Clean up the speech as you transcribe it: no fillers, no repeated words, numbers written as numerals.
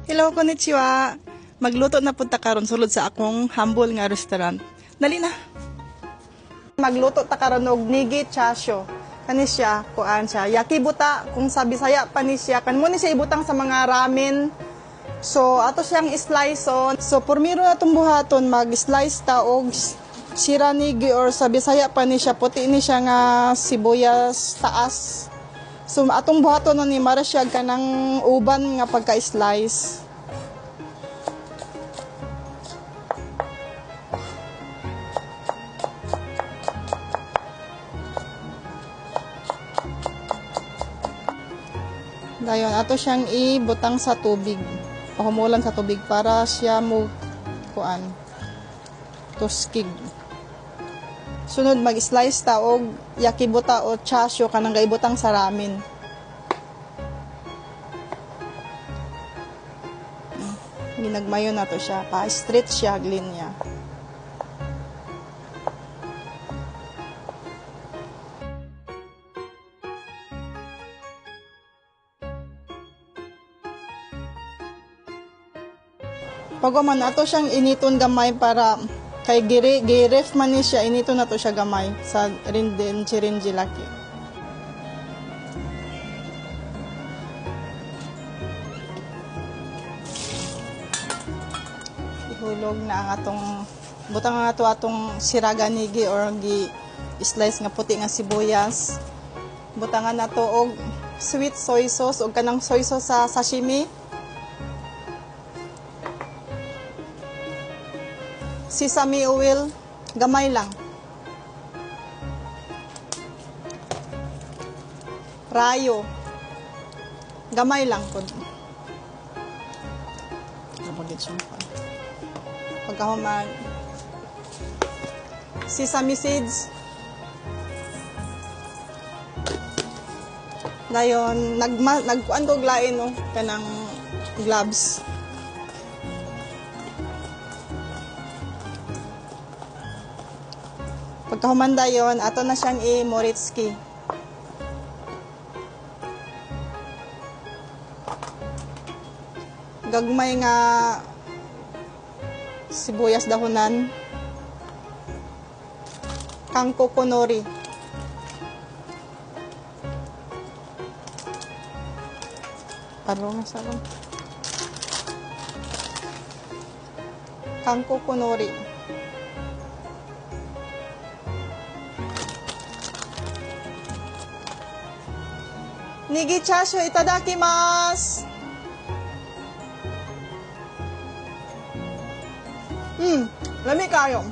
Hello, konnichiwa. Magluto na punta karon sulod sa akong humble nga restaurant. Dali na. Magluto ta karon og nigi chasyo. Kani siya, kuan siya, yakibuta kung sa Bisaya pa ni siya. Kan mo ni siya ibutang sa mga ramen. So ato siyang slice on. So purmiro na tong buhaton mag-slice ta og sira nigi or sa Bisaya pa ni siya puti ni siya nga sibuyas taas. So atong buhaton ni mara siya kanang uban nga pagka-slice. Dayon ato siyang ibutang sa tubig. Pahumulan sa tubig para siya mo kuan tuskig. Sunod mag-slice ta og yakibuta o chasyo kanang gaibutang sa ramen. Ginagmayo na to siya, pa-stretch siya linya. Pagwaman ato siyang initon gamay para kay giref man ni siya, initon na to siya gamay sa rinji laki. Ihulog na ang atong butang nga to atong siraga nigi or gi slice nga puti nga sibuyas. Butangan na to og sweet soy sauce og kanang soy sauce sa sashimi. Sesame oil, gamay lang. Rayo, gamay lang po. Pagkahuman, sesame seeds. Dayon, nagkuan ko glain no, kanang gloves. Pagkahumanda yon, ato na siyang i-moritsuki. Gagmay nga sibuyas dahonan. Kangkong nori. Parang sa lang. Kangkong nori. Nigi chasyo itadakimasu. Lami kayo.